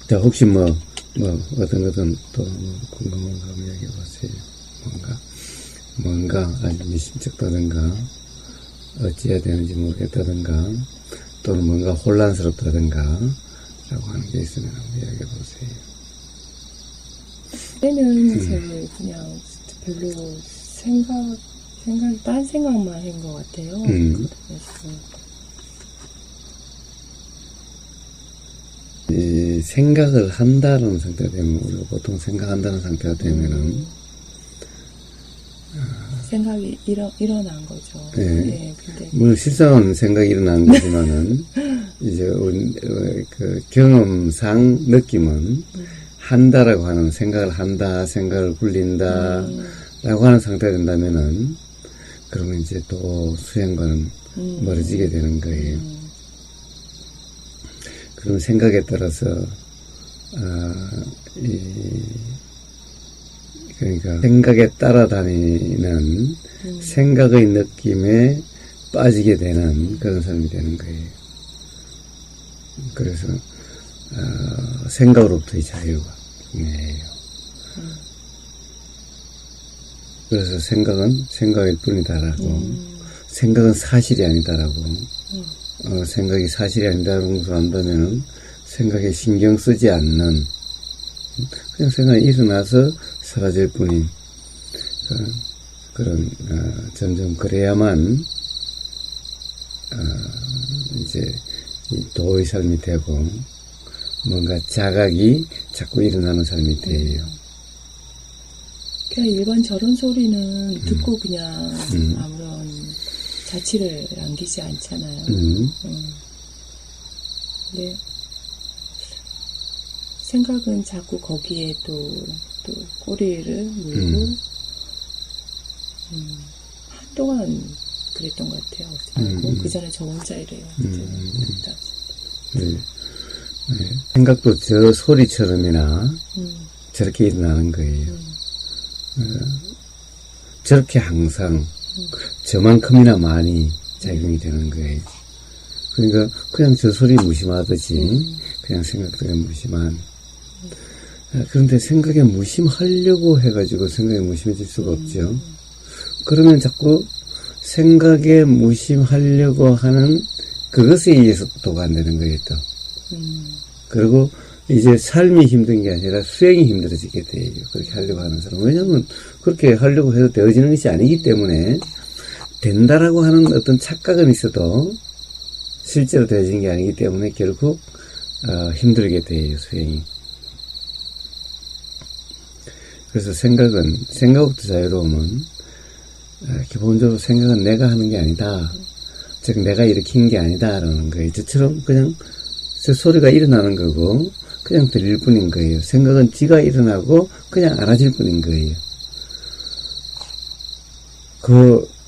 자, 혹시 어떤 또 궁금한 거 한번 이야기해 보세요. 뭔가 아주 미심쩍다든가, 어찌해야 되는지 모르겠다든가, 또는 뭔가 혼란스럽다든가, 라고 하는 게 있으면 한번 이야기해 보세요. 그때는 제 그냥 별로 딴 생각만 한 것 같아요. 그래서. 이 생각을 한다는 상태가 되면, 우리가 보통 생각한다는 상태가 되면은, 생각이 일어난 거죠. 예. 네, 근데. 물론 실상은 생각이 일어난 거지만은, 이제, 그 경험상 느낌은, 한다라고 하는, 생각을 한다, 생각을 굴린다, 라고 하는 상태가 된다면은, 그러면 이제 또 수행과는 멀어지게 되는 거예요. 그럼 생각에 따라서, 그러니까 생각에 따라다니는 생각의 느낌에 빠지게 되는 그런 사람이 되는 거예요. 그래서 생각으로부터의 자유가 중요해요. 그래서 생각은 생각일 뿐이다라고, 생각은 사실이 아니다라고, 생각이 사실이 아니다라는 것을 안다면은 생각에 신경 쓰지 않는, 그냥 생각이 일어나서 사라질 뿐인 그런 점점 그래야만 이제 도의 삶이 되고 뭔가 자각이 자꾸 일어나는 삶이 돼요. 그냥 일반 저런 소리는 듣고 그냥 아무런 자취를 남기지 않잖아요. 근데 생각은 자꾸 거기에 또 꼬리를 물고 한동안 그랬던 것 같아요. 그 전에 저 혼자 이래요. 네. 생각도 저 소리처럼이나 저렇게 일어나는 거예요. 저렇게 항상 저만큼이나 많이 작용이 되는 거예요. 그러니까 그냥 저 소리 무심하듯이 그냥 생각들에 무심한, 그런데 생각에 무심하려고 해가지고 생각에 무심해질 수가 없죠. 그러면 자꾸 생각에 무심하려고 하는 그것에 의해서 도가 안 되는 거예요, 또. 그리고 이제 삶이 힘든 게 아니라 수행이 힘들어지게 돼요. 그렇게 하려고 하는 사람. 왜냐면 그렇게 하려고 해도 되어지는 것이 아니기 때문에, 된다라고 하는 어떤 착각은 있어도 실제로 되어지는 게 아니기 때문에 결국 힘들게 돼요, 수행이. 그래서 생각부터 자유로우면 기본적으로 생각은 내가 하는 게 아니다, 즉 내가 일으킨 게 아니다라는 거예요. 저처럼 그냥 저 소리가 일어나는 거고 그냥 들릴 뿐인 거예요. 생각은 지가 일어나고 그냥 알아질 뿐인 거예요.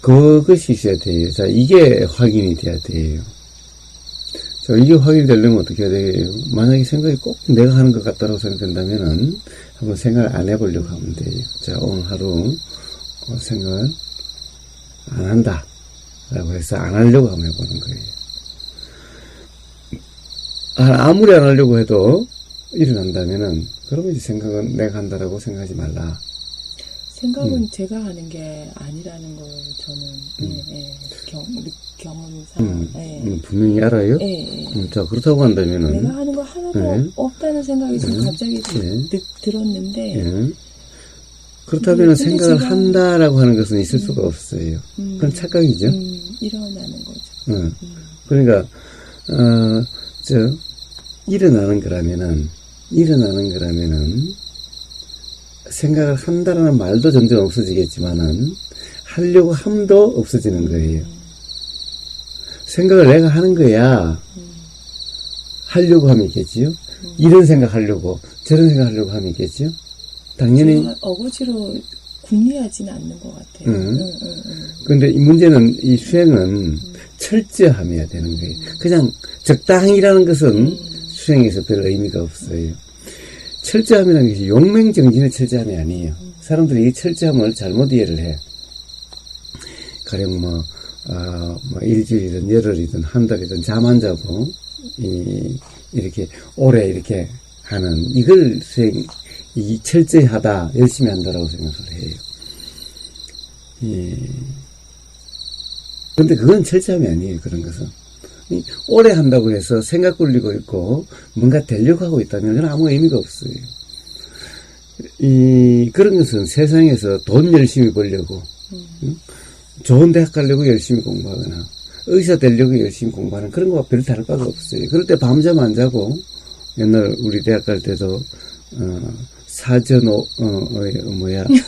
그것이 있어야 돼요. 자, 이게 확인이 돼야 돼요. 자, 이게 확인이 되려면 어떻게 해야 돼요? 만약에 생각이 꼭 내가 하는 것 같다고 생각된다면은 한번 생각을 안 해보려고 하면 돼요. 자, 오늘 하루 생각을 안 한다 라고 해서 안 하려고 한번 해보는 거예요. 아무리 안 하려고 해도 일어난다면은, 그러면 이제 생각은 내가 한다라고 생각하지 말라. 생각은 제가 하는 게 아니라는 걸 저는 경험상 분명히 알아요. 자, 그렇다고 한다면은 내가 하는 거 하나도 없다는 생각이 지금 갑자기 들었는데, 그렇다면 생각을 한다라고 하는 것은 있을 수가 없어요. 그건 착각이죠. 일어나는 거죠. 그러니까 일어나는 거라면은 생각을 한다라는 말도 점점 없어지겠지만은 하려고 함도 없어지는 거예요. 생각을 내가 하는 거야. 하려고 하면 있겠지요. 이런 생각 하려고, 저런 생각 하려고 하면 있겠지요. 당연히 어거지로 궁리하지는 않는 것 같아요. 그런데 이 문제는, 이 수행은 철저함이어야 되는 거예요. 그냥 적당히라는 것은 수행에서 별 의미가 없어요. 철저함이라는 것이 용맹정진의 철저함이 아니에요. 사람들이 이 철저함을 잘못 이해를 해. 가령 일주일이든 열흘이든 한 달이든 잠 안 자고 이렇게 오래 이렇게 하는, 이걸 이 철저히 하다, 열심히 한다라고 생각을 해요. 예. 근데 그건 철저함이 아니에요, 그런 것은. 오래 한다고 해서 생각 굴리고 있고, 뭔가 되려고 하고 있다면, 그건 아무 의미가 없어요. 그런 것은 세상에서 돈 열심히 벌려고, 좋은 대학 가려고 열심히 공부하거나, 의사 되려고 열심히 공부하는 그런 거와 별 다를 바가 없어요. 그럴 때 밤잠 안 자고, 옛날 우리 대학 갈 때도,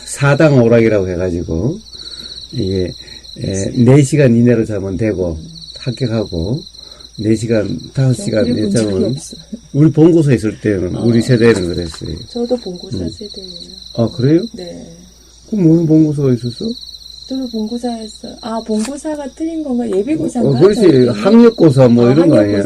사당 오락이라고 해가지고, 이게, 4시간 이내로 자면 되고, 합격하고, 4시간, 5시간 자면, 우리 본고사 있을 때는, 우리 세대는 그랬어요. 저도 본고사 세대예요. 아, 그래요? 네. 그럼 무슨 본고사가 있었어? 저도 본고사였어요. 아, 본고사가 틀린 건가? 예비고사인가? 그렇지. 학력고사 뭐 이런 거 아니야.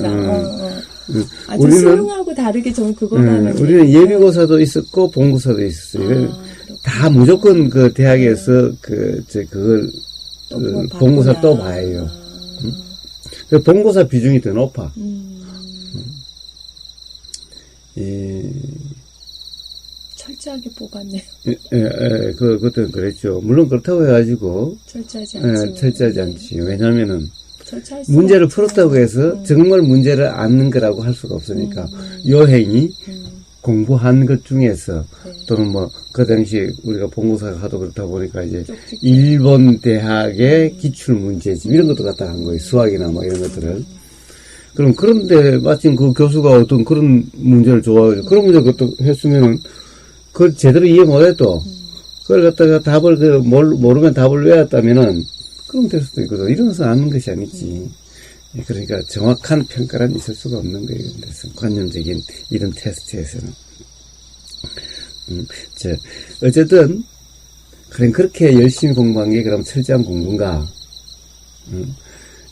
아, 저 수능하고 다르게 전 그걸 하는. 우리는 예비고사도 있었고, 본고사도 있었어요. 다 무조건 그 대학에서 그걸, 본고사 또 봐요. 본고사 비중이 더 높아. 철저하게 뽑았네요. 그것도 그랬죠. 물론 그렇다고 해가지고. 철저하지 않지. 왜냐면은, 철저할 문제를 풀었다고 해서 정말 문제를 아는 거라고 할 수가 없으니까. 여행이 공부한 것 중에서, 또는 뭐, 그 당시 우리가 본고사 하도 그렇다 보니까 이제, 일본 대학의 기출문제집, 이런 것도 갖다 한 거예요. 수학이나 뭐 이런 것들을. 그럼 그런데 마침 그 교수가 어떤 그런 문제를 좋아하죠. 그런 문제 그것도 했으면은, 그걸 제대로 이해 못해도, 그걸 갖다가 답을, 모르면 답을 외웠다면은, 그럼 될 수도 있거든. 이런 것은 아는 것이 아니지. 그러니까 정확한 평가란 있을 수가 없는 거예요. 그래서 관념적인 이런 테스트에서는. 어쨌든, 그렇게 열심히 공부한 게 그럼 철저한 공부인가?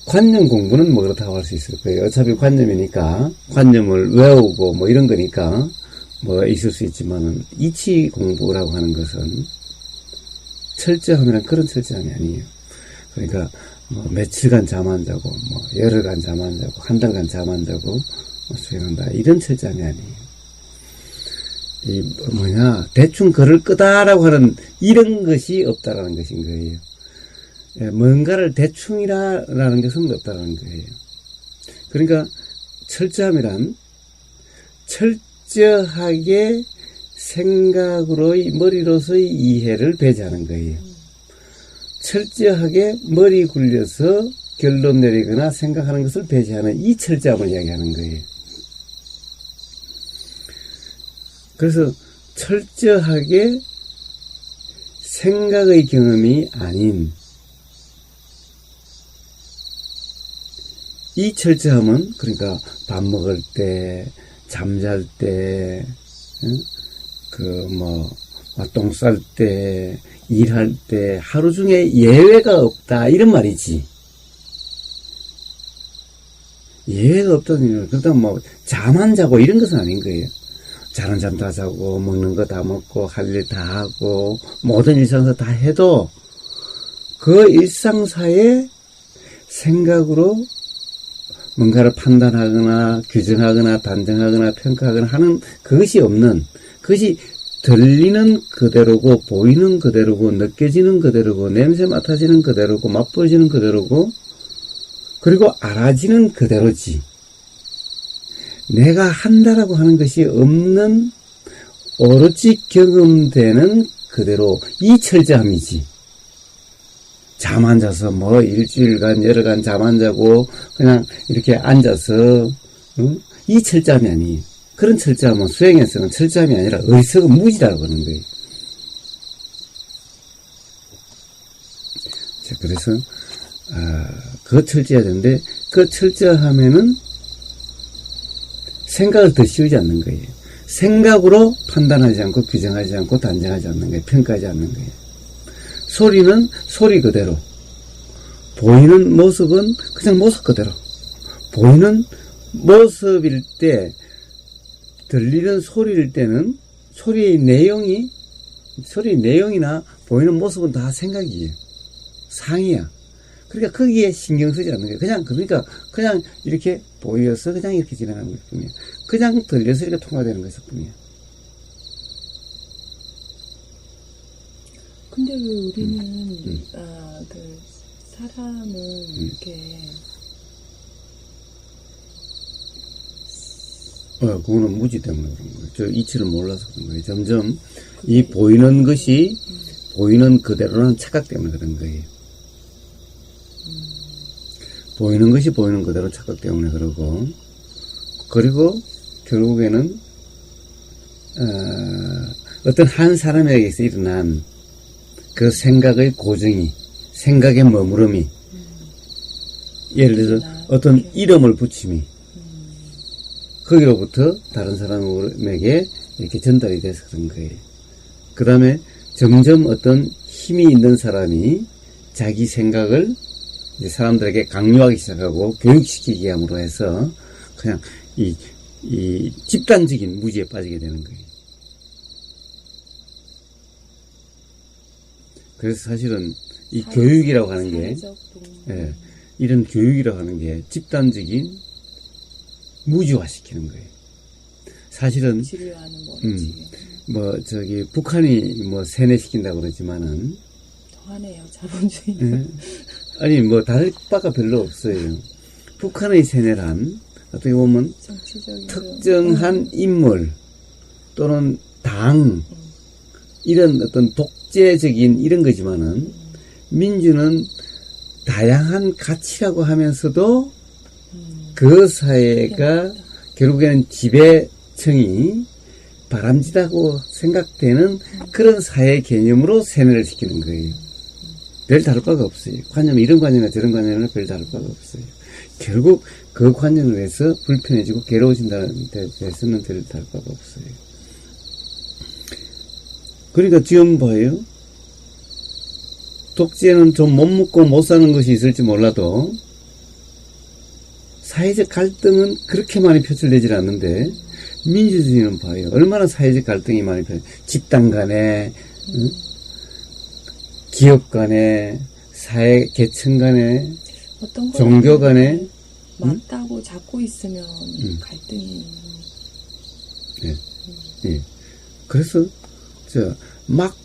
관념 공부는 뭐 그렇다고 할 수 있을 거예요. 어차피 관념이니까, 관념을 외우고 뭐 이런 거니까, 뭐 있을 수 있지만은, 이치 공부라고 하는 것은 철저함이란 그런 철저함이 아니에요. 그러니까, 뭐 며칠간 잠 안 자고, 뭐 열흘간 잠 안 자고, 한 달간 잠 안 자고, 뭐 수행한다. 이런 철저함이 아니에요. 대충 글을 끄다라고 하는 이런 것이 없다라는 것인 거예요. 뭔가를 대충이라는 것은 없다라는 거예요. 그러니까 철저함이란 철저하게 생각으로의 머리로서의 이해를 배제하는 거예요. 철저하게 머리 굴려서 결론 내리거나 생각하는 것을 배제하는 이 철저함을 이야기하는 거예요. 그래서 철저하게 생각의 경험이 아닌 이 철저함은 그러니까 밥 먹을 때, 잠잘 때, 똥 쌀 때, 일할 때 하루 중에 예외가 없다 이런 말이지. 예외가 없다는 얘기는 그렇다면 잠 안 자고 이런 것은 아닌 거예요. 자는 잠 다 자고 먹는 거 다 먹고 할 일 다 하고 모든 일상에서 다 해도 그 일상사에 생각으로 뭔가를 판단하거나 규정하거나 단정하거나 평가하거나 하는 그것이 없는, 그것이 들리는 그대로고 보이는 그대로고 느껴지는 그대로고 냄새 맡아지는 그대로고 맛보여지는 그대로고 그리고 알아지는 그대로지. 내가 한다라고 하는 것이 없는 오로지 경험되는 그대로 이 철저함이지. 잠 안 자서 일주일간 열흘간 잠 안 자고 그냥 이렇게 앉아서 이 철저함이 아니에요. 그런 철저함은 수행에서는 철저함이 아니라 어리석은 무지라고 하는 거예요. 자, 그래서 그거 철저해야 되는데 그 철저함에는 생각을 더 씌우지 않는 거예요. 생각으로 판단하지 않고 규정하지 않고 단정하지 않는 거예요. 평가하지 않는 거예요. 소리는 소리 그대로, 보이는 모습은 그냥 모습 그대로, 보이는 모습일 때, 들리는 소리일 때는 소리의 내용이나 보이는 모습은 다 생각이에요. 상이야. 그러니까 거기에 신경 쓰지 않는 거예요. 그냥 이렇게 보여서 그냥 이렇게 지나가는 것 뿐이에요. 그냥 들려서 이렇게 통화되는 것일 뿐이에요. 근데 왜 우리는, 사람을 이렇게, 그거는 무지 때문에 그런 거예요. 저 이치를 몰라서 그런 거예요. 점점 이 보이는 것이 보이는 그대로는 착각 때문에 그런 거예요. 보이는 것이 보이는 그대로 착각 때문에 그러고, 그리고 결국에는 어떤 한 사람에게서 일어난 그 생각의 고정이, 생각의 머무름이, 예를 들어서 어떤 이름을 붙임이 거기로부터 다른 사람에게 이렇게 전달이 돼서 그런 거예요. 그 다음에 점점 어떤 힘이 있는 사람이 자기 생각을 이제 사람들에게 강요하기 시작하고 교육시키기 함으로 해서 그냥 이 집단적인 무지에 빠지게 되는 거예요. 그래서 사실은 이 교육이라고 하는 게, 이런 교육이라고 하는 게 집단적인 무지화시키는 거예요. 사실은, 북한이 세뇌시킨다고 그러지만은, 더하네요, 자본주의. 아니, 다를 바가 별로 없어요. 북한의 세뇌란, 어떻게 보면, 특정한 인물, 또는 당, 이런 어떤 독재적인 이런 거지만은, 민주는 다양한 가치라고 하면서도, 그 사회가 결국에는 지배층이 바람직하다고 생각되는 그런 사회 개념으로 세뇌를 시키는 거예요. 별 다를 바가 없어요. 관념이 이런 관념이나 저런 관념이나 별 다를 바가 없어요. 결국 그 관념을 해서 불편해지고 괴로워진다는 데 대해서는 별 다를 바가 없어요. 그러니까 지금 봐요. 독재는 좀 못 먹고 못 사는 것이 있을지 몰라도 사회적 갈등은 그렇게 많이 표출되질 않는데 민주주의는 봐요. 얼마나 사회적 갈등이 많이 집단 간에, 기업 간에, 사회 계층 간에, 종교 간에 맞다고 잡고 있으면 갈등이. 예. 그래서 막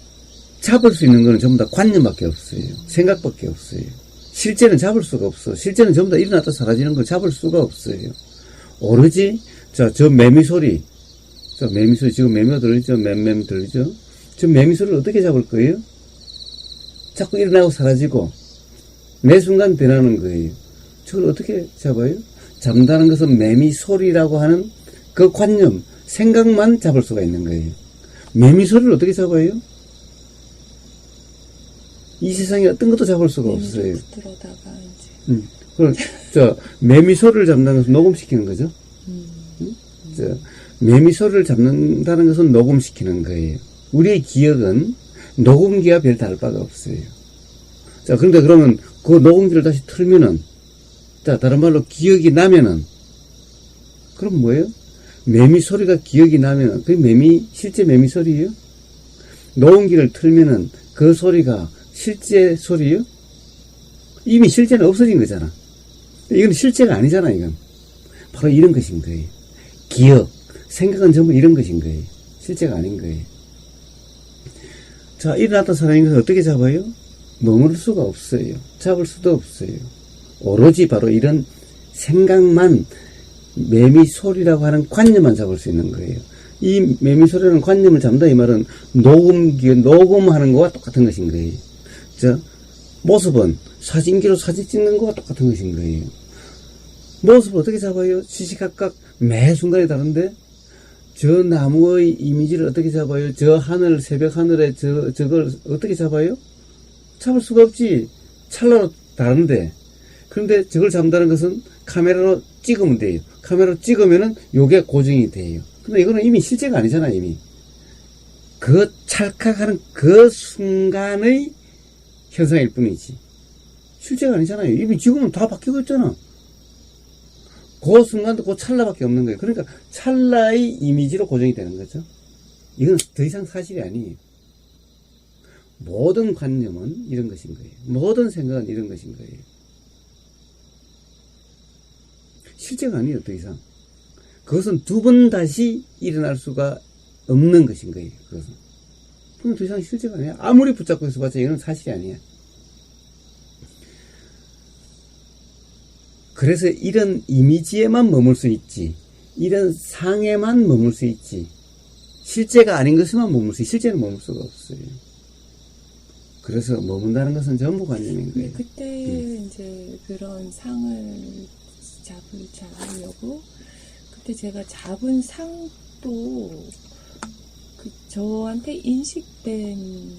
잡을 수 있는 거는 전부 다 관념밖에 없어요. 생각밖에 없어요. 실제는 잡을 수가 없어. 실제는 전부 다 일어났다 사라지는 걸 잡을 수가 없어요. 오로지, 저 매미 소리. 지금 매미가 들리죠? 맴 들리죠? 저 매미 소리를 어떻게 잡을 거예요? 자꾸 일어나고 사라지고, 매 순간 변하는 거예요. 저걸 어떻게 잡아요? 잡는다는 것은 매미 소리라고 하는 그 관념, 생각만 잡을 수가 있는 거예요. 매미 소리를 어떻게 잡아요? 이 세상에 어떤 것도 잡을 수가 없어요. 그럼, 매미 소리를 잡는다는 것은 녹음시키는 거죠? 매미 소리를 잡는다는 것은 녹음시키는 거예요. 우리의 기억은 녹음기와 별 다를 바가 없어요. 그런데 그러면 그 녹음기를 다시 틀면은, 다른 말로 기억이 나면은, 그럼 뭐예요? 매미 소리가 기억이 나면은, 그게 실제 매미 소리예요? 녹음기를 틀면은 그 소리가 실제 소리요? 이미 실제는 없어진 거잖아. 이건 실제가 아니잖아, 이건. 바로 이런 것인 거예요. 기억, 생각은 전부 이런 것인 거예요. 실제가 아닌 거예요. 일어났던 사람인 것을 어떻게 잡아요? 머무를 수가 없어요. 잡을 수도 없어요. 오로지 바로 이런 생각만, 매미 소리라고 하는 관념만 잡을 수 있는 거예요. 이 매미 소리라는 관념을 잡는다, 이 말은 녹음하는 거와 똑같은 것인 거예요. 모습은 사진기로 사진 찍는 거와 똑같은 것인 거예요. 모습을 어떻게 잡아요? 시시각각 매 순간이 다른데, 저 나무의 이미지를 어떻게 잡아요? 저 하늘, 새벽 하늘에 저걸 어떻게 잡아요? 잡을 수가 없지. 찰나로 다른데. 그런데 저걸 잡는다는 것은 카메라로 찍으면 돼요. 카메라로 찍으면은 요게 고정이 돼요. 근데 이거는 이미 실제가 아니잖아, 이미. 그 찰칵하는 그 순간의 현상일 뿐이지. 실제가 아니잖아요. 이미 지금은 다 바뀌고 있잖아. 그 순간도 그 찰나밖에 없는 거예요. 그러니까 찰나의 이미지로 고정이 되는 거죠. 이건 더 이상 사실이 아니에요. 모든 관념은 이런 것인 거예요. 모든 생각은 이런 것인 거예요. 실제가 아니에요, 더 이상. 그것은 두 번 다시 일어날 수가 없는 것인 거예요, 그것은. 그건 더 이상 실제가 아니야. 아무리 붙잡고 있어봤자 이건 사실이 아니야. 그래서 이런 이미지에만 머물 수 있지, 이런 상에만 머물 수 있지, 실제가 아닌 것에만 머물 수 있지, 실제는 머물 수가 없어요. 그래서 머문다는 것은 전부 관념인 거예요. 그때 이제 그런 상을 잡으려고 그때 제가 잡은 상도 그 저한테 인식된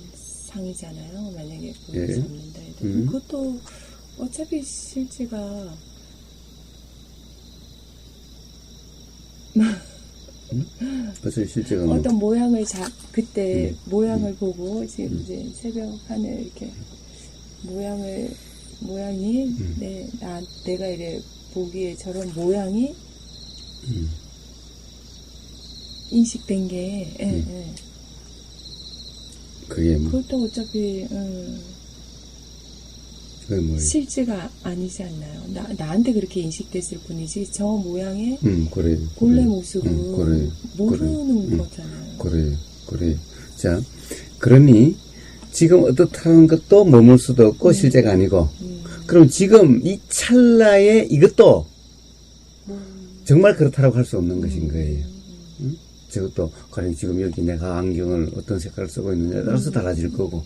상이잖아요. 만약에 그걸 예. 잡는다 해도 그것도 어차피 실제가 어차피 실제가 뭐. 어떤 모양을 그때 모양을 보고 지금 이제 새벽 하늘 이렇게 모양이 내가 이래 보기에 저런 모양이 인식된 게 그게 뭐. 그것도 어차피 그게 뭐. 실제가 아니지 않나요? 나한테 그렇게 인식됐을 뿐이지 저 모양의 그래. 본래 모습은 그래. 모르는 거잖아요. 그래. 자, 그러니 지금 어떻다는 것도 머물 수도 없고 실제가 아니고 그럼 지금 이 찰나에 이것도 정말 그렇다라고 할 수 없는 것인 거예요. 저것도 가령 지금 여기 내가 안경을 어떤 색깔을 쓰고 있느냐에 따라서 달라질 거고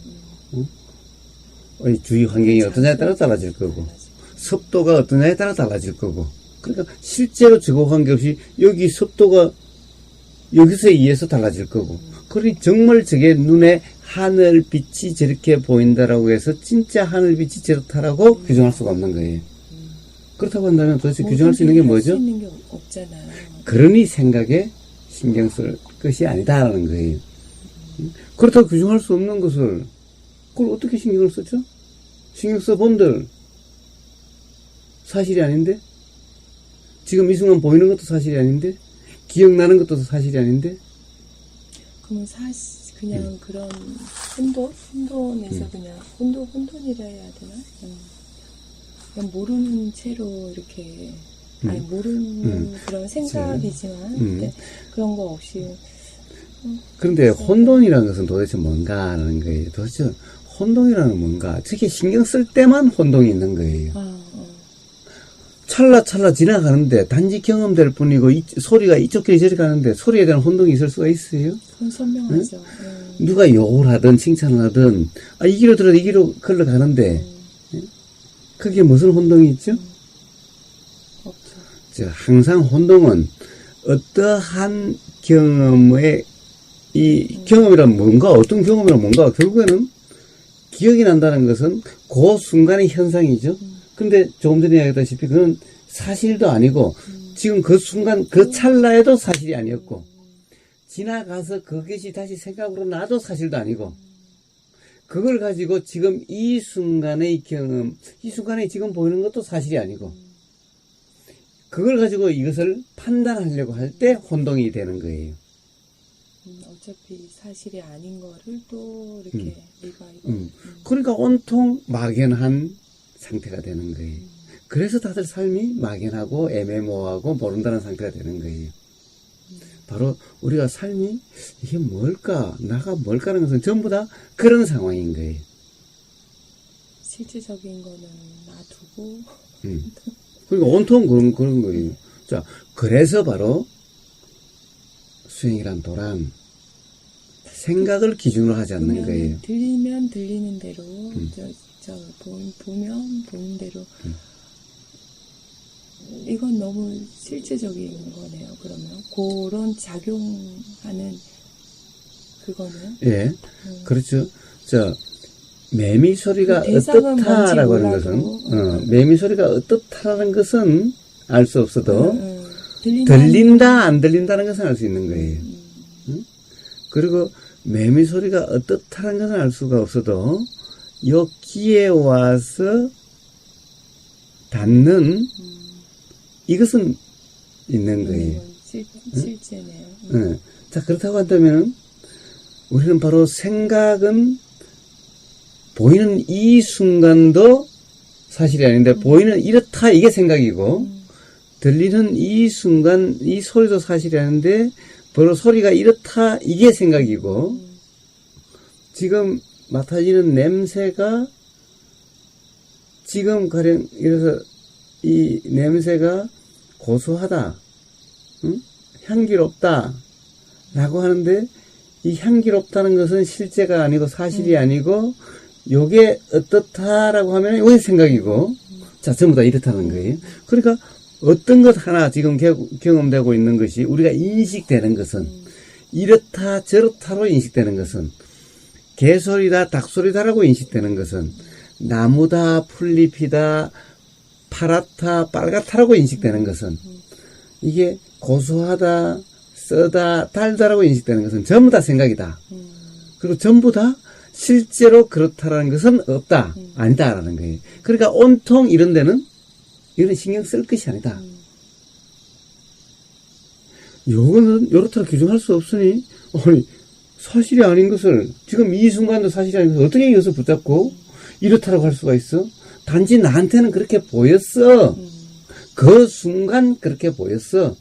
주위 환경이 어떠냐에 따라 달라질 거고 습도가 어떠냐에 따라 달라질 거고 그러니까 실제로 저거 관계없이 여기 습도가 여기서 의해서 달라질 거고 그러니 정말 저게 눈에 하늘빛이 저렇게 보인다라고 해서 진짜 하늘빛이 저렇다라고 규정할 수가 없는 거예요. 그렇다고 한다면 도대체 규정할 수 있는 게 뭐죠? 할 수 있는 게 없잖아요. 그러니 생각에 신경 쓸 것이 아니다라는 거예요. 그렇다고 규정할 수 없는 것을 그걸 어떻게 신경을 쓰죠? 신경 써본들 사실이 아닌데 지금 이 순간 보이는 것도 사실이 아닌데 기억나는 것도 사실이 아닌데 그러면 그냥 그런 혼돈에서 그냥 혼돈이라 해야 되나? 그냥 모르는 채로 이렇게 아니 모르는 그런 생각이지만 근데 그런 거 없이 그런데 혼돈이라는 것은 도대체 뭔가 하는 거예요. 도대체 혼동이라는 뭔가 특히 신경 쓸 때만 혼동이 있는 거예요. 찰나찰나 지나가는데 단지 경험될 뿐이고 소리가 이쪽 길이 저리 가는데 소리에 대한 혼동이 있을 수가 있어요? 그건 선명하죠. 누가 욕을 하든 칭찬을 하든 이 길로 들어도 이 길로 걸러가는데 그게 무슨 혼동이 있죠? 없죠. 항상 혼동은 어떠한 경험의 이 경험이란 뭔가 어떤 경험이란 뭔가 결국에는 기억이 난다는 것은 그 순간의 현상이죠. 근데 조금 전에 이야기했다시피 그건 사실도 아니고 지금 그 순간 그 찰나에도 사실이 아니었고 지나가서 그것이 다시 생각으로 나도 사실도 아니고 그걸 가지고 지금 이 순간의 경험 이 순간에 지금 보이는 것도 사실이 아니고 그걸 가지고 이것을 판단하려고 할 때 혼동이 되는 거예요. 어차피 사실이 아닌 거를 또 이렇게 이거 그러니까 온통 막연한 상태가 되는 거예요. 그래서 다들 삶이 막연하고 애매모호하고 모른다는 상태가 되는 거예요. 바로 우리가 삶이 이게 뭘까 나가 뭘까라는 것은 전부 다 그런 상황인 거예요. 실질적인 거는 놔두고 그러니까 온통 그런 거예요. 자, 그래서 바로 수행이란 도란 생각을 기준으로 하지 않는 거예요. 들리면 들리는 대로 보면 보는 대로 이건 너무 실제적인 거네요. 그러면 그런 작용하는 그거는 예, 그렇죠. 자, 매미 소리가 그 대상은 어떻다라고 하는 뭔지 것은 매미 소리가 어떻다라는 것은 알 수 없어도 들린다 안 들린다는 것은 알 수 있는 거예요. 그리고 매미 소리가 어떻다는 것은 알 수가 없어도 요 귀에 와서 닿는 이것은 있는 거예요. 실제네요. 자, 그렇다고 한다면 우리는 바로 생각은 보이는 이 순간도 사실이 아닌데 보이는 이렇다 이게 생각이고 들리는 이 순간 이 소리도 사실이 아닌데 바로 소리가 이렇다 이게 생각이고 지금 맡아지는 냄새가 지금 가령 이래서 이 냄새가 고소하다, 응? 향기롭다 라고 하는데 이 향기롭다는 것은 실제가 아니고 사실이 아니고 요게 어떻다라고 하면 요게 생각이고 자 전부 다 이렇다는 거예요. 그러니까 어떤 것 하나 지금 경험되고 있는 것이 우리가 인식되는 것은 이렇다 저렇다로 인식되는 것은 개소리다 닭소리다라고 인식되는 것은 나무다 풀잎이다 파랗다 빨갛다라고 인식되는 것은 이게 고소하다 쓰다 달다라고 인식되는 것은 전부 다 생각이다. 그리고 전부 다 실제로 그렇다라는 것은 없다. 아니다라는 거예요. 그러니까 온통 이런 데는 이거는 신경 쓸 것이 아니다. 요거는 요렇다 규정할 수 없으니 아니 사실이 아닌 것을 지금 이 순간도 사실이 아닌 것을 어떻게 이것을 붙잡고 이렇다라고 할 수가 있어? 단지 나한테는 그렇게 보였어. 그 순간 그렇게 보였어.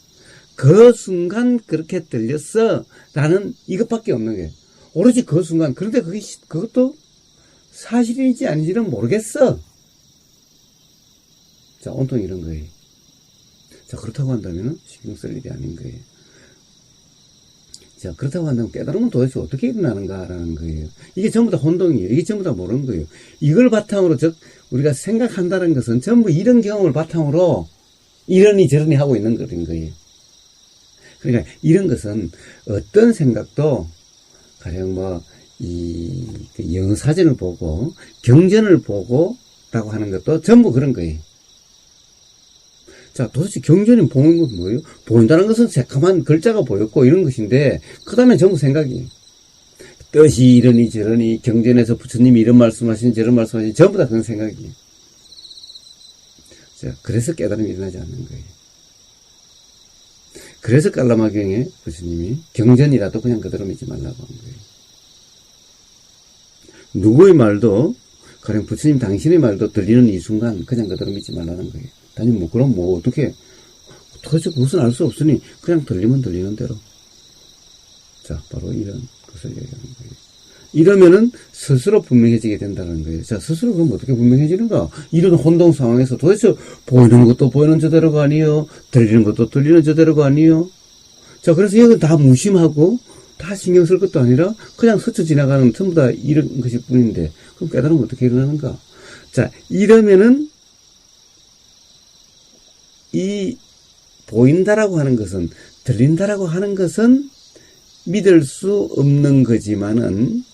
그 순간 그렇게 들렸어. 라는 이것밖에 없는 거예요. 오로지 그 순간. 그런데 그것도 사실인지 아닌지는 모르겠어. 자, 온통 이런 거예요. 자, 그렇다고 한다면 신경 쓸 일이 아닌 거예요. 자, 그렇다고 한다면 깨달음은 도대체 어떻게 일어나는가라는 거예요. 이게 전부 다 혼동이에요. 이게 전부 다 모르는 거예요. 이걸 바탕으로, 즉, 우리가 생각한다는 것은 전부 이런 경험을 바탕으로 이러니 저러니 하고 있는 거예요. 그러니까 이런 것은 어떤 생각도 가령 그 영어 사전을 보고 경전을 보고 라고 하는 것도 전부 그런 거예요. 자, 도대체 경전이 보는 건 뭐예요? 보인다는 것은 새카만 글자가 보였고 이런 것인데 그 다음에 전부 생각이에요. 뜻이 이러니 저러니 경전에서 부처님이 이런 말씀하시니 저런 말씀하시니 전부 다 그런 생각이에요. 자, 그래서 깨달음이 일어나지 않는 거예요. 그래서 깔라마경에 부처님이 경전이라도 그냥 그대로 믿지 말라고 한 거예요. 누구의 말도 가령 부처님 당신의 말도 들리는 이 순간 그냥 그대로 믿지 말라는 거예요. 아니 그럼 어떻게 도대체 그것은 알 수 없으니 그냥 들리면 들리는 대로. 자, 바로 이런 것을 얘기하는 거예요. 이러면은 스스로 분명해지게 된다는 거예요. 자, 스스로 그럼 어떻게 분명해지는가? 이런 혼동 상황에서 도대체 보이는 것도 보이는 저대로가 아니요. 들리는 것도 들리는 저대로가 아니요. 자, 그래서 이건 다 무심하고 다 신경 쓸 것도 아니라 그냥 스쳐 지나가는 전부 다 이런 것일 뿐인데 그럼 깨달으면 어떻게 일어나는가? 자, 이러면은 이 보인다라고 하는 것은 들린다라고 하는 것은 믿을 수 없는 거지만은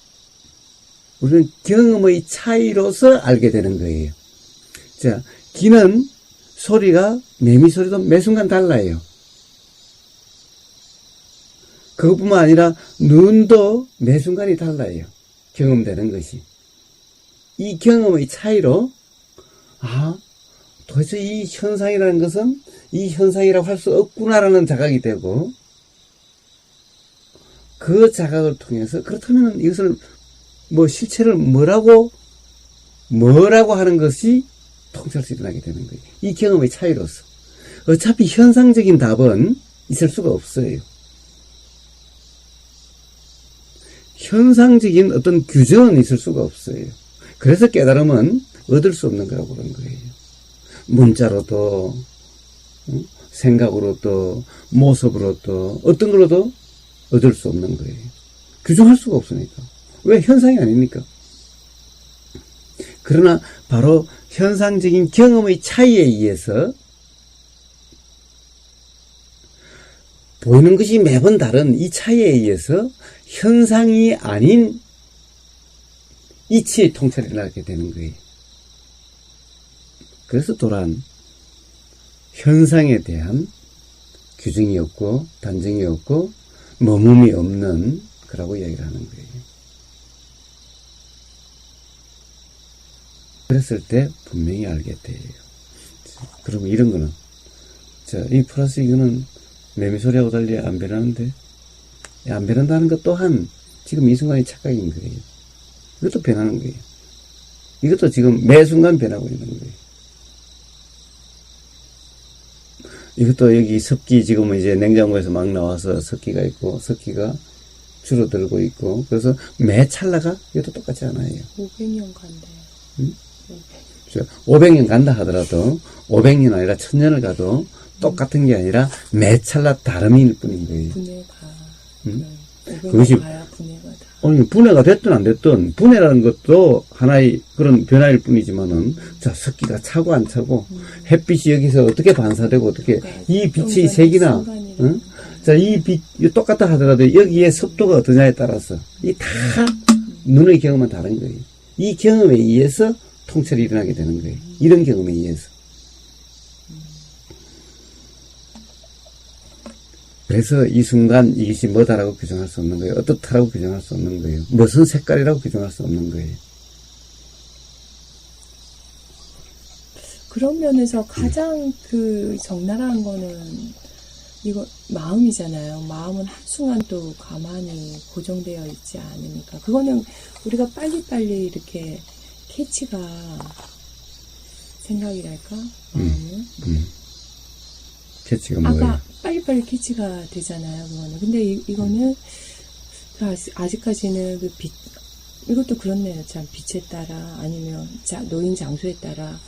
우리는 경험의 차이로서 알게 되는 거예요. 자, 귀는 소리가 매미 소리도 매 순간 달라요. 그것뿐만 아니라 눈도 매 순간이 달라요. 경험되는 것이. 이 경험의 차이로 도대체 이 현상이라는 것은 이 현상이라고 할 수 없구나라는 자각이 되고 그 자각을 통해서 그렇다면 이것을 실체를 뭐라고 하는 것이 통찰수 일어나게 되는 거예요. 이 경험의 차이로서. 어차피 현상적인 답은 있을 수가 없어요. 현상적인 어떤 규정은 있을 수가 없어요. 그래서 깨달음은 얻을 수 없는 거라고 그런 거예요. 문자로도, 생각으로도, 모습으로도, 어떤 걸로도 얻을 수 없는 거예요. 규정할 수가 없으니까. 왜? 현상이 아니니까. 그러나 바로 현상적인 경험의 차이에 의해서 보이는 것이 매번 다른 이 차이에 의해서 현상이 아닌 이치의 통찰이 일어나게 되는 거예요. 그래서 도란 현상에 대한 규정이 없고 단정이 없고 머금이 없는 거라고 이야기를 하는 거예요. 그랬을 때 분명히 알게 돼요. 그러면 이런 거는 이 플러스 이거는 매미소리하고 달리 안 변하는데 안 변한다는 것 또한 지금 이 순간의 착각인 거예요. 이것도 변하는 거예요. 이것도 지금 매 순간 변하고 있는 거예요. 이것도 여기 습기 지금은 이제 냉장고에서 막 나와서 습기가 있고 습기가 줄어들고 있고 그래서 매 찰나가 이것도 똑같지 않아요. 500년 간대. 500년 간다 하더라도 500년 아니라 1000년을 가도 똑같은 게 아니라 매 찰나 다름일 뿐인 거예요. 분해가. 그것이 가야 분해가 다. 아니, 분해가 됐든 안 됐든 분해라는 것도 하나의 그런 변화일 뿐이지만은 자 습기가 차고 안 차고 햇빛이 여기서 어떻게 반사되고 어떻게 이 빛의 색이나 응? 자 이 빛 똑같다 하더라도 여기에 습도가 어떠냐에 따라서 이 다 눈의 경험은 다른 거예요. 이 경험에 의해서 통찰이 일어나게 되는 거예요. 이런 경험에 의해서. 그래서 이 순간 이것이 뭐다라고 규정할 수 없는 거예요. 어떻다라고 규정할 수 없는 거예요. 무슨 색깔이라고 규정할 수 없는 거예요. 그런 면에서 가장 그 적나라한 거는 이거 마음이잖아요. 마음은 한순간도 가만히 고정되어 있지 않으니까. 그거는 우리가 빨리빨리 이렇게 캐치가 생각이랄까? 마음은. 캐치가 뭐예요? 아까 빨리빨리 캐치가 되잖아요. 그거는. 근데 이거는 아직까지는 그 빛, 이것도 그렇네요. 참 빛에 따라 아니면 놓인 장소에 따라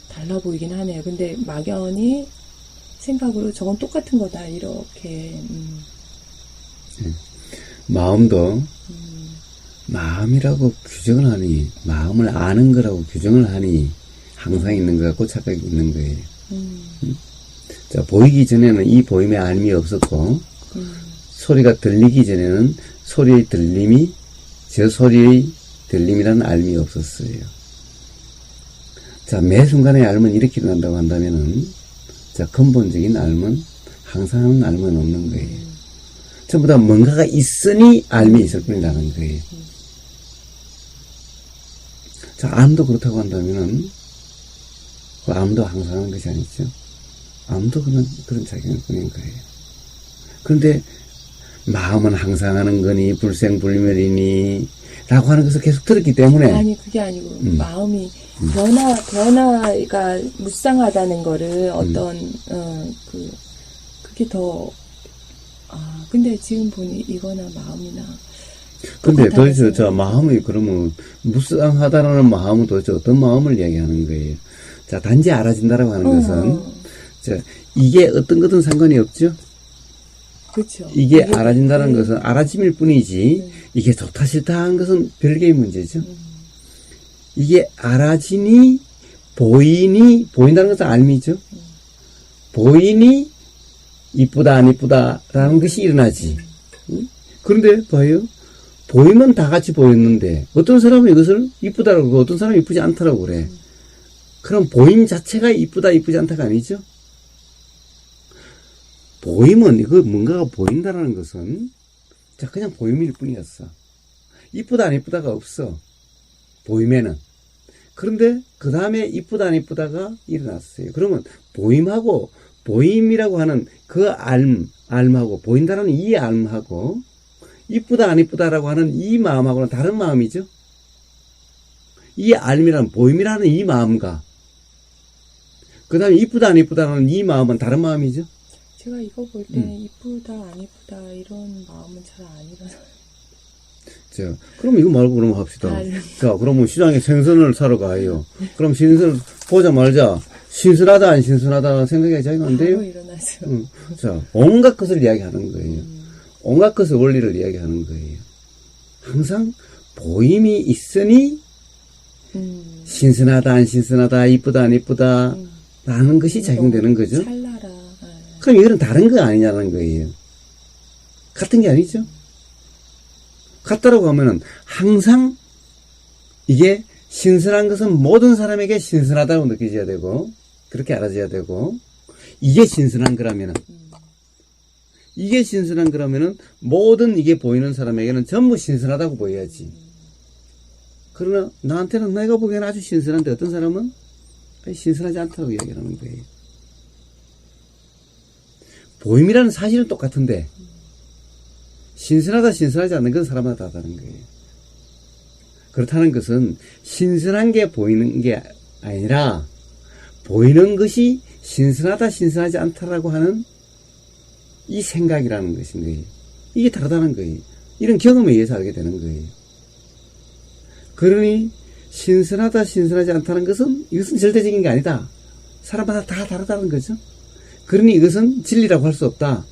달라 보이긴 하네요. 근데 막연히 생각으로 저건 똑같은 거다 이렇게. 마음도 마음이라고 규정을 하니 마음을 아는 거라고 규정을 하니 항상 있는 것 같고 착각이 있는 거예요. 자, 보이기 전에는 이 보임에 알미 없었고 소리가 들리기 전에는 소리의 들림이 저 소리의 들림이라는 알미 없었어요. 자, 매 순간의 알면 이렇게 일어난다고 한다면은 자, 근본적인 알면 항상 하는 알면 없는 거예요. 전부 다 뭔가가 있으니 알미 있을 뿐이라는 거예요. 자, 암도 그렇다고 한다면은 그 암도 항상 하는 것이 아니죠. 암도 그런 작용일 뿐인 거예요. 그런데 마음은 항상 하는 거니 불생불멸이니 라고 하는 것을 계속 들었기 때문에 아니 그게 아니고 마음이 변화가 무쌍하다는 거를 어떤 그게 더 근데 지금 보니 이거나 마음이나 근데 도대체 저 마음이 그러면 무쌍하다라는 마음은 도대체 어떤 마음을 이야기하는 거예요? 자, 단지 알아진다라고 하는 것은 자, 이게 어떤 것은 상관이 없죠? 그렇죠. 이게 알아진다는 것은 알아짐일 뿐이지 이게 좋다 싫다 하는 것은 별개의 문제죠. 이게 알아지니 보인다는 것은 알미죠. 보이니 이쁘다 안 이쁘다라는 것이 일어나지. 그런데 봐요. 보이면 다 같이 보였는데 어떤 사람은 이것을 이쁘다라고 그러고 어떤 사람은 이쁘지 않다라고 그래. 그럼 보임 자체가 이쁘다 이쁘지 않다가 아니죠. 보임은 이거 뭔가가 보인다라는 것은 자 그냥 보임일 뿐이었어. 이쁘다 안 이쁘다가 없어. 보임에는. 그런데 그 다음에 이쁘다 안 이쁘다가 일어났어요. 그러면 보임하고 보임이라고 하는 그 알하고 보인다라는 이 알하고 이쁘다 안 이쁘다라고 하는 이 마음하고는 다른 마음이죠. 이 알미라는 보임이라는 이 마음과 그 다음에 이쁘다 안 이쁘다라는 이 마음은 다른 마음이죠. 제가 이거 볼 때는 이쁘다 안 이쁘다 이런 마음은 잘 안 일어나요. 자, 그럼 이거 말고 그러면 합시다. 자, 그러면 시장에 생선을 사러 가요. 그럼 생선을 보자마자 신선하다 안 신선하다 생각이 자기가 안 돼요? 일어나죠. 자, 온갖 것을 이야기하는 거예요. 온갖 것의 원리를 이야기하는 거예요. 항상 보임이 있으니 신선하다 안 신선하다 이쁘다 안 이쁘다 라는 것이 작용되는 거죠. 찰나라. 그럼 이거는 다른 거 아니냐는 거예요. 같은 게 아니죠. 같다라고 하면은 항상 이게 신선한 것은 모든 사람에게 신선하다고 느껴져야 되고 그렇게 알아져야 되고 이게 신선한 거라면은 모든 이게 보이는 사람에게는 전부 신선하다고 보여야지. 그러나 나한테는 내가 보기에는 아주 신선한데 어떤 사람은 신선하지 않다고 이야기하는 거예요. 보임이라는 사실은 똑같은데 신선하다 신선하지 않는 건 사람마다 다른 거예요. 그렇다는 것은 신선한 게 보이는 게 아니라 보이는 것이 신선하다, 신선하지 않다라고 하는 이 생각이라는 것인 거예요. 이게 다르다는 거예요. 이런 경험에 의해서 알게 되는 거예요. 그러니 신선하다, 신선하지 않다는 것은 이것은 절대적인 게 아니다. 사람마다 다 다르다는 거죠. 그러니 이것은 진리라고 할 수 없다.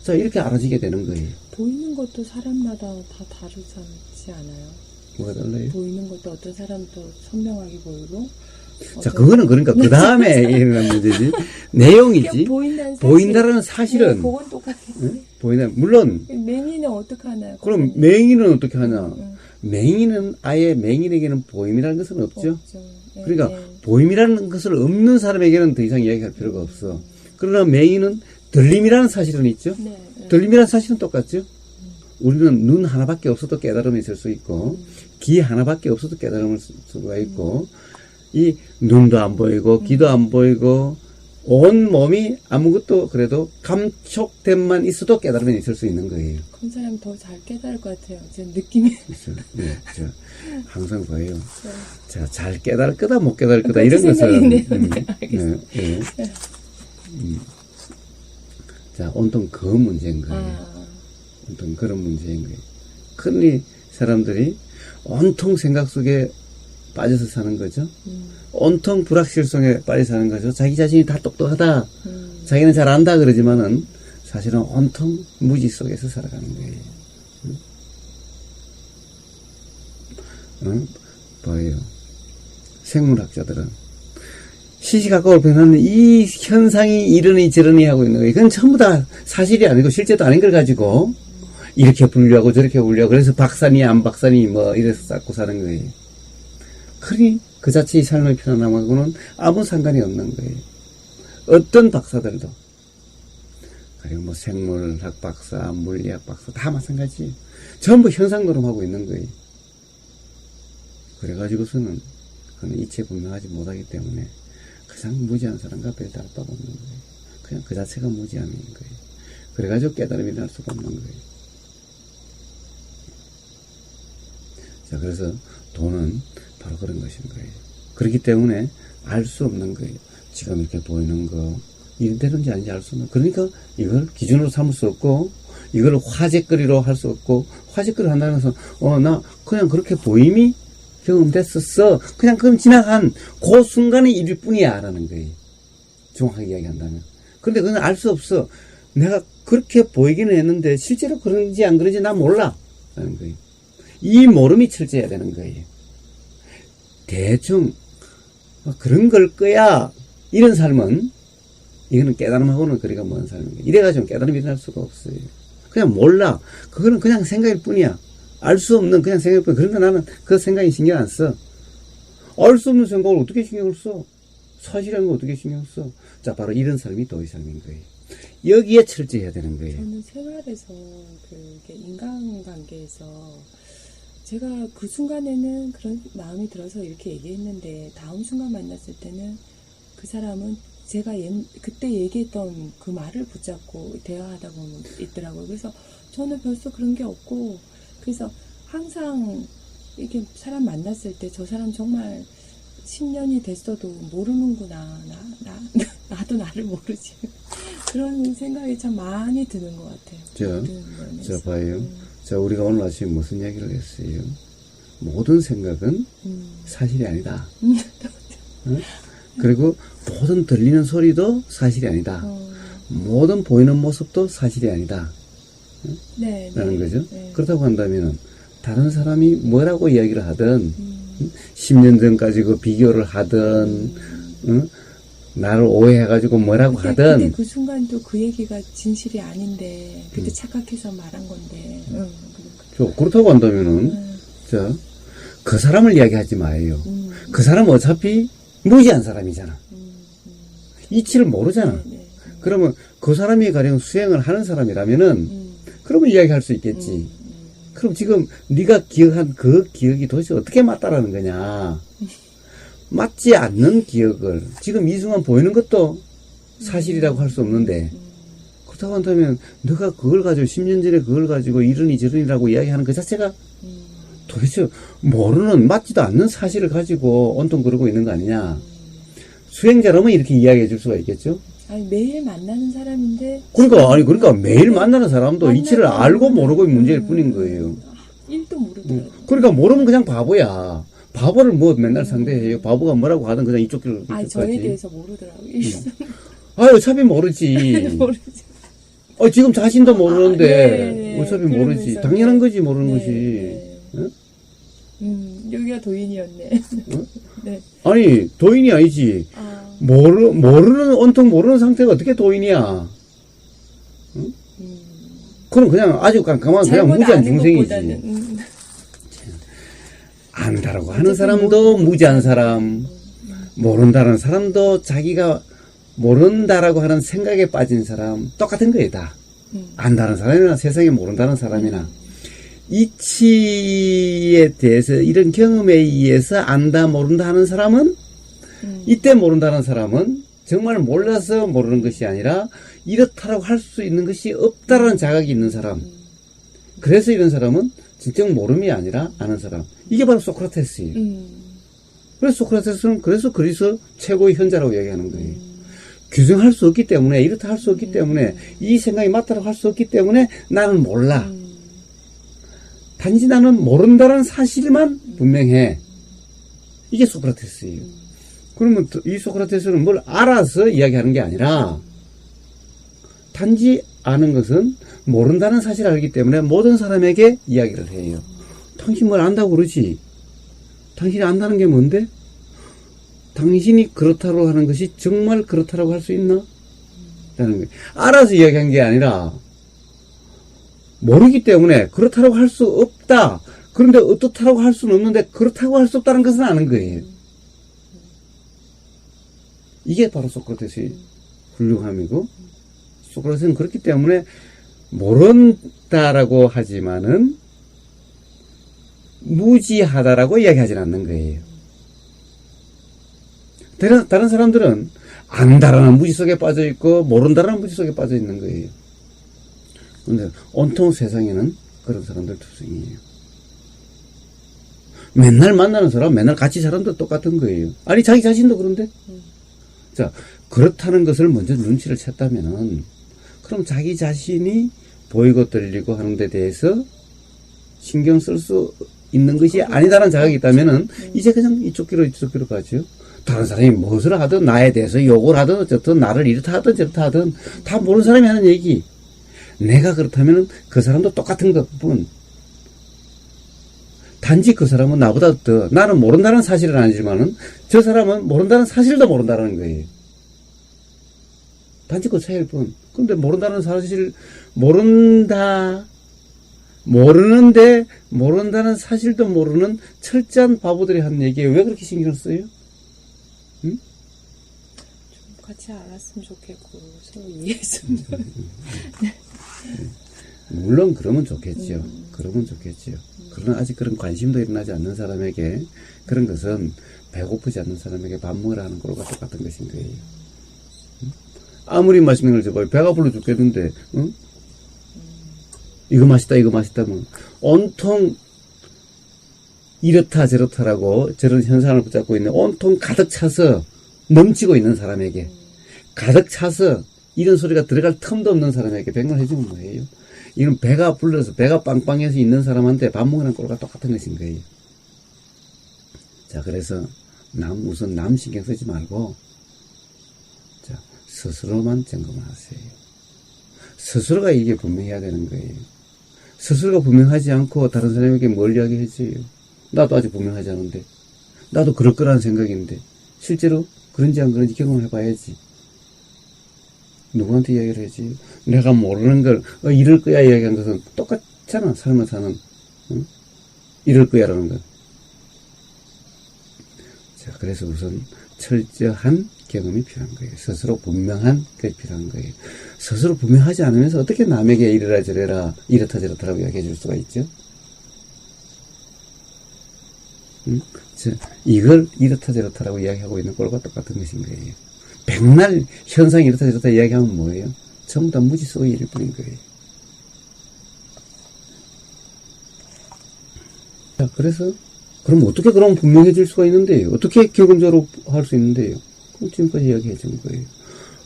자, 이렇게 알아지게 되는 거예요. 보이는 것도 사람마다 다 다르지 않아요? 뭐가 달라요? 보이는 것도 어떤 사람도 선명하게 보이고. 자, 그거는 그러니까 그 다음에 일어난 문제지. 내용이지. 보인다는 사실. 보인다라는 사실은. 네, 그건 똑같겠지. 응? 보인다. 물론. 맹인은 어떻게 하나요? 그럼 맹인은 어떻게 하냐? 응. 맹인은 아예 맹인에게는 보임이라는 것은 없죠. 네, 그러니까 네. 보임이라는 것을 없는 사람에게는 더 이상 이야기할 필요가 없어. 그러나 맹인은 들림이라는 사실은 있죠. 네, 네. 들림이라는 사실은 똑같죠. 우리는 눈 하나밖에 없어도 깨달음이 있을 수 있고 귀 하나밖에 없어도 깨달음을 수가 있고 이 눈도 안 보이고 귀도 안 보이고 온 몸이 아무것도 그래도 감촉됨만 있어도 깨달음이 있을 수 있는 거예요. 큰 사람이 더 잘 깨달을 것 같아요. 제 느낌이. 그렇죠. 네, 저 항상 봐요. 네. 자, 잘 깨달을 거다, 못 깨달을 거다, 그렇게 이런 것은. 생각이네요. 네, 알겠습니다. 네, 네. 자, 온통 그 문제인 거예요. 온통 그런 문제인 거예요. 흔히 사람들이 온통 생각 속에 빠져서 사는 거죠. 온통 불확실성에 빠져 사는 거죠. 자기 자신이 다 똑똑하다. 자기는 잘 안다 그러지만은 사실은 온통 무지 속에서 살아가는 거예요. 뭐예요? 생물학자들은 시시각각으로 변하는 이 현상이 이러니 저러니 하고 있는 거예요. 그건 전부 다 사실이 아니고 실제도 아닌 걸 가지고 이렇게 분류하고 저렇게 분류하고 그래서 박사니 안 박사니 뭐 이래서 쌓고 사는 거예요. 그러니 그 자체의 삶의 편안함하고는 아무 상관이 없는 거예요. 어떤 박사들도 그리고 뭐 생물학 박사, 물리학 박사 다 마찬가지예요. 전부 현상 노름하고 있는 거예요. 그래가지고서는 그는 이체 분명하지 못하기 때문에 그냥 무지한 사람과 별 다를 바가 없는 거예요. 그냥 그 자체가 무지함인 거예요. 그래가지고 깨달음이 날 수가 없는 거예요. 자, 그래서 돈은 바로 그런 것인 거예요. 그렇기 때문에 알 수 없는 거예요. 지금 이렇게 보이는 거, 이런 되는지 아닌지 알 수 없는. 그러니까 이걸 기준으로 삼을 수 없고, 이걸 화제거리로 할 수 없고, 화제거리를 한다는 것은, 나 그냥 그렇게 보임이 경험됐었어. 그냥 그럼 지나간 그 순간의 일일 뿐이야. 라는 거예요. 정확하게 이야기한다면. 그런데 그건 알 수 없어. 내가 그렇게 보이기는 했는데, 실제로 그런지 안 그런지 난 몰라. 라는 거예요. 이 모름이 철저해야 되는 거예요. 대충 그런 걸 거야 이런 삶은 이거는 깨달음하고는 거리가 먼 삶이에요. 이래가지고 깨달음이 일어날 수가 없어요. 그냥 몰라. 그거는 그냥 생각일 뿐이야. 알 수 없는 그냥 생각일 뿐이야. 그런데 나는 그 생각에 신경 안 써. 알 수 없는 생각을 어떻게 신경을 써? 사실이라는 걸 어떻게 신경을 써? 자, 바로 이런 삶이 도의 삶인 거예요. 여기에 철저해야 되는 거예요. 저는 생활에서 그 인간관계에서 제가 그 순간에는 그런 마음이 들어서 이렇게 얘기했는데 다음 순간 만났을 때는 그 사람은 제가 그때 얘기했던 그 말을 붙잡고 대화하다 보면 있더라고요. 그래서 저는 벌써 그런 게 없고 그래서 항상 이렇게 사람 만났을 때 저 사람 정말 10년이 됐어도 모르는구나. 나도 나를 모르지. 그런 생각이 참 많이 드는 것 같아요. 자, 봐요. 자, 우리가 오늘 아침에 무슨 이야기를 했어요? 모든 생각은 사실이 아니다. 그리고 모든 들리는 소리도 사실이 아니다. 모든 보이는 모습도 사실이 아니다. 라는 거죠. 네. 그렇다고 한다면 다른 사람이 뭐라고 이야기를 하든 10년 전까지 그 비교를 하든 나를 오해해가지고 뭐라고 하든 근데 그 순간도 그 얘기가 진실이 아닌데 그때 착각해서 말한 건데 그렇다고 한다면은 자, 그 사람을 이야기하지 마요. 그 사람은 어차피 무지한 사람이잖아. 이치를 모르잖아. 그러면 그 사람이 가령 수행을 하는 사람이라면은 그러면 이야기할 수 있겠지. 그럼 지금 네가 기억한 그 기억이 도대체 어떻게 맞다라는 거냐. 맞지 않는 기억을 지금 이 순간 보이는 것도 사실이라고 할 수 없는데 그렇다고 한다면 너가 그걸 가지고 10년 전에 그걸 가지고 이러니 저러니라고 이야기하는 그 자체가 도대체 모르는 맞지도 않는 사실을 가지고 온통 그러고 있는 거 아니냐. 수행자라면 이렇게 이야기해 줄 수가 있겠죠? 아니, 매일 만나는 사람인데. 그러니까 매일 만나는 사람도 이치를 알고 모르고의 문제일 뿐인 거예요. 1도 모르더라고요. 그러니까 모르면 그냥 바보야. 바보를 뭐 맨날 상대해요. 바보가 뭐라고 하든 그냥 이쪽 길로 아니, 이쪽 가지. 저에 대해서 모르더라고요. 어차피 모르지. 모르지. 지금 자신도 모르는데 네, 어차피 그러면서, 모르지. 당연한 거지 모르는 네, 거지. 네. 응? 여기가 도인이었네. 응? 네. 아니 도인이 아니지. 아, 모르는 온통 모르는 상태가 어떻게 도인이야? 그럼 그냥 아주 깜깜한 그냥 잘못 무지한 아는 중생이지. 것보다는, 안다라고 하는 사람도 무지한 사람, 모른다는 사람도 자기가 모른다라고 하는 생각에 빠진 사람 똑같은 거예요 다. 안다는 사람이나 세상에 모른다는 사람이나 이치에 대해서 이런 경험에 의해서 안다 모른다 하는 사람은 이때 모른다는 사람은 정말 몰라서 모르는 것이 아니라 이렇다라고 할 수 있는 것이 없다라는 자각이 있는 사람. 그래서 이런 사람은 진정 모름이 아니라 아는 사람. 이게 바로 소크라테스예요. 그래서 소크라테스는 그래서 그리스 최고의 현자라고 얘기하는 거예요. 규정할 수 없기 때문에 이렇다 할 수 없기 때문에 이 생각이 맞다라고 할 수 없기 때문에 나는 몰라. 단지 나는 모른다는 사실만 분명해. 이게 소크라테스예요. 그러면 이 소크라테스는 뭘 알아서 이야기하는 게 아니라 단지 아는 것은 모른다는 사실을 알기 때문에 모든 사람에게 이야기를 해요. 당신 뭘 안다고 그러지? 당신이 안다는 게 뭔데? 당신이 그렇다고 하는 것이 정말 그렇다고 할 수 있나? 라는 거예요. 알아서 이야기한 게 아니라 모르기 때문에 그렇다고 할 수 없다. 그런데 어떻다고 할 수는 없는데 그렇다고 할 수 없다는 것은 아는 거예요. 이게 바로 소크라테스의 훌륭함이고 소크라테스는 그렇기 때문에 모른다라고 하지만은 무지하다라고 이야기하지 않는 거예요. 다른 사람들은 안다라는 무지 속에 빠져 있고 모른다라는 무지 속에 빠져 있는 거예요. 그런데 온통 세상에는 그런 사람들 투성이에요. 맨날 만나는 사람, 맨날 같이 사람도 똑같은 거예요. 아니 자기 자신도 그런데. 자, 그렇다는 것을 먼저 눈치를 챘다면은 그럼 자기 자신이 보이고 들리고 하는 데 대해서 신경 쓸 수 있는 것이 아니다라는 자각이 있다면은 이제 그냥 이쪽 길로 가죠. 다른 사람이 무엇을 하든 나에 대해서 욕을 하든 어쨌든 나를 이렇다 하든 저렇다 하든 다 모르는 사람이 하는 얘기. 내가 그렇다면은 그 사람도 똑같은 것뿐. 단지 그 사람은 나보다 더 나는 모른다는 사실은 아니지만은 저 사람은 모른다는 사실도 모른다는 거예요. 단지 그 차이일 뿐. 근데 모른다는 사실 모르는데 모른다는 사실도 모르는 철저한 바보들이 하는 얘기에 왜 그렇게 신경을 써요? 응? 좀 같이 알았으면 좋겠고 서로 이해했으면 물론 그러면 좋겠죠. 그러면 좋겠죠. 그러나 아직 그런 관심도 일어나지 않는 사람에게 그런 것은 배고프지 않는 사람에게 밥 먹으라 하는 거와 똑같은 것인 거예요. 응? 아무리 맛있는 걸 줘봐요. 배가 불러 죽겠는데 응? 이거 맛있다 뭐 온통 이렇다 저렇다라고 저런 현상을 붙잡고 있는 온통 가득 차서 넘치고 있는 사람에게 가득 차서 이런 소리가 들어갈 틈도 없는 사람에게 백날 해주면 뭐예요? 이건 배가 불러서 배가 빵빵해서 있는 사람한테 밥 먹으라는 꼴과 똑같은 것인 거예요. 자, 그래서 우선 남 신경 쓰지 말고 자, 스스로만 점검을 하세요. 스스로가 이게 분명해야 되는 거예요. 스스로가 분명하지 않고 다른 사람에게 뭘 이야기해줘요. 나도 아직 분명하지 않은데 나도 그럴 거라는 생각인데 실제로 그런지 안 그런지 경험을 해봐야지. 누구한테 이야기를 하지? 내가 모르는 걸 이럴 거야 이야기한 것은 똑같잖아. 삶을 사는 응? 이럴 거야 라는 건. 자, 그래서 우선 철저한 경험이 필요한 거예요. 스스로 분명한 게 필요한 거예요. 스스로 분명하지 않으면서 어떻게 남에게 이래라 저래라 이렇다 저렇다라고 이야기해 줄 수가 있죠? 응? 자, 이걸 이렇다 저렇다라고 이야기하고 있는 꼴과 똑같은 것인 거예요. 백날 현상이 이렇다 저렇다 이야기하면 뭐예요? 전부 다 무지 속의 일일 뿐인 거예요. 자, 그래서 그럼 어떻게 그럼 분명해질 수가 있는데요? 어떻게 경험적으로 할 수 있는데요? 지금까지 이야기해 준 거예요.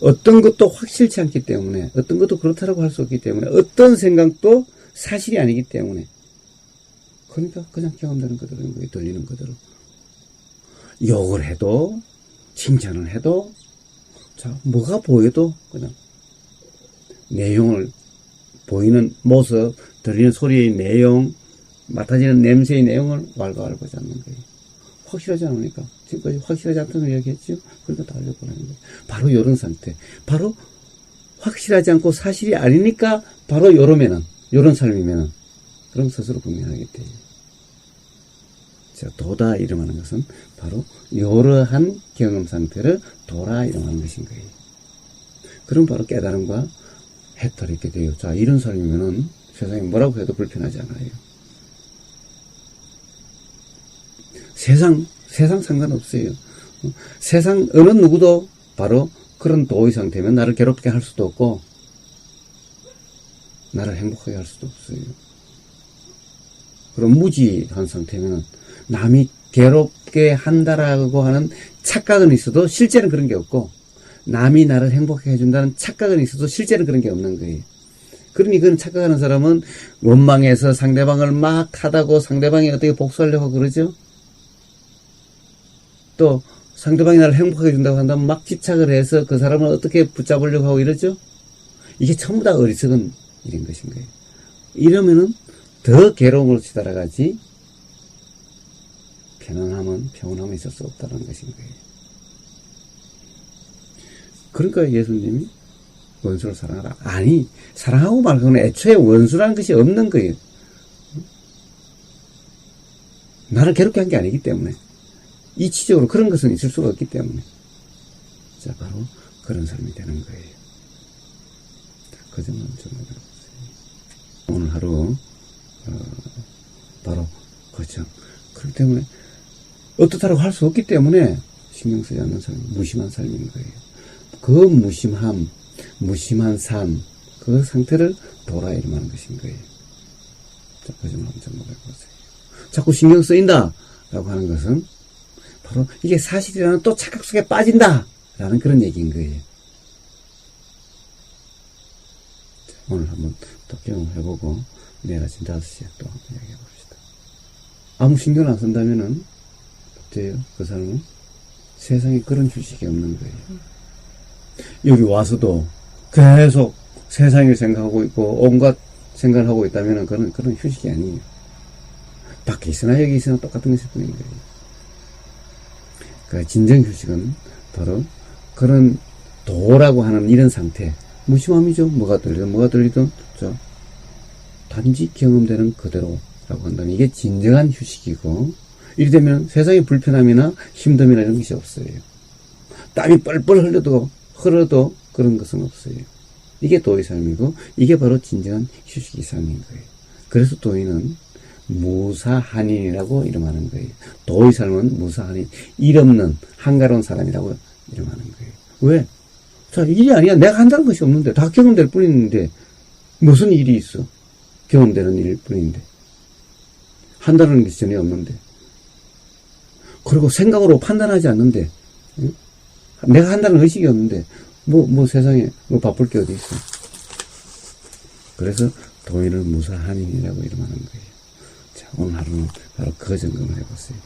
어떤 것도 확실치 않기 때문에, 어떤 것도 그렇다라고 할 수 없기 때문에, 어떤 생각도 사실이 아니기 때문에, 그러니까 그냥 경험되는 그대로인 거예요. 들리는 그대로. 욕을 해도, 칭찬을 해도, 자, 뭐가 보여도 그냥 내용을, 보이는 모습, 들리는 소리의 내용, 맡아지는 냄새의 내용을 왈가왈부 잡는 거예요. 확실하지 않으니까. 지금까지 확실하지 않다는 이야기했죠? 그러니까 다 알려보라는 거예요. 바로 이런 상태. 바로 확실하지 않고 사실이 아니니까 바로 요런 삶이면은, 그럼 스스로 분명하게 돼요. 자, 도다 이름하는 것은 바로 이러한 경험 상태를 도라 이름하는 것인 거예요. 그럼 바로 깨달음과 해탈이 있게 돼요. 자, 이런 삶이면은 세상에 뭐라고 해도 불편하지 않아요. 세상 상관없어요. 세상 어느 누구도 바로 그런 도의 상태면 나를 괴롭게 할 수도 없고, 나를 행복하게 할 수도 없어요. 그럼 무지한 상태면 남이 괴롭게 한다라고 하는 착각은 있어도 실제는 그런 게 없고, 남이 나를 행복하게 해준다는 착각은 있어도 실제는 그런 게 없는 거예요. 그러니 그런 착각하는 사람은 원망해서 상대방을 막 하다고 상대방이 어떻게 복수하려고 그러죠? 또 상대방이 나를 행복하게 해준다고 한다면 막 집착을 해서 그 사람을 어떻게 붙잡으려고 하고 이러죠? 이게 전부 다 어리석은 일인 것인 거예요. 이러면은 더 괴로움으로 치달아가지 평온함은 있을 수 없다는 것인 거예요. 그러니까 예수님이 원수를 사랑하라. 아니, 사랑하고 말고는 애초에 원수라는 것이 없는 거예요. 나를 괴롭게 한 게 아니기 때문에. 이치적으로 그런 것은 있을 수가 없기 때문에. 자, 바로 그런 삶이 되는 거예요. 그 점은 좀 알아보세요. 오늘 하루, 바로 그 점. 그렇기 때문에 어떻다라고 할 수 없기 때문에 신경 쓰지 않는 삶, 무심한 삶인 거예요. 그 무심한 삶, 그 상태를 도라 이름하는 것인 거예요. 자, 그 점을 한번 접목해보세요. 자꾸 신경 쓰인다 라고 하는 것은 바로 이게 사실이라는 또 착각 속에 빠진다 라는 그런 얘기인 거예요. 자, 오늘 한번 또 경험해보고 내일 아침 5시에 또 한번 이야기해봅시다. 아무 신경 안 쓴다면은 어때요? 그 사람은 세상에 그런 휴식이 없는 거예요. 여기 와서도 계속 세상을 생각하고 있고 온갖 생각을 하고 있다면 그런 휴식이 아니에요. 밖에 있으나 여기 있으나 똑같은 것일 뿐인 거예요. 그러니까 진정 휴식은 바로 그런 도라고 하는 이런 상태, 무심함이죠. 뭐가 들리든 단지 경험되는 그대로라고 한다면 이게 진정한 휴식이고, 이리 되면 세상의 불편함이나 힘듦이나 이런 것이 없어요. 땀이 뻘뻘 흘러도 그런 것은 없어요. 이게 도의 삶이고, 이게 바로 진정한 휴식의 삶인 거예요. 그래서 도의는 무사한인이라고 이름하는 거예요. 도의 삶은 무사한인, 일 없는 한가로운 사람이라고 이름하는 거예요. 왜? 자, 일이 아니야. 내가 한다는 것이 없는데, 다 경험될 뿐인데, 무슨 일이 있어? 경험되는 일 뿐인데. 한다는 것이 전혀 없는데. 그리고 생각으로 판단하지 않는데, 응? 내가 한다는 의식이 없는데, 세상에, 바쁠 게 어디 있어. 그래서 도의는 무사한인이라고 이름하는 거예요. 자, 오늘 하루는 바로 그 점검을 해보세요.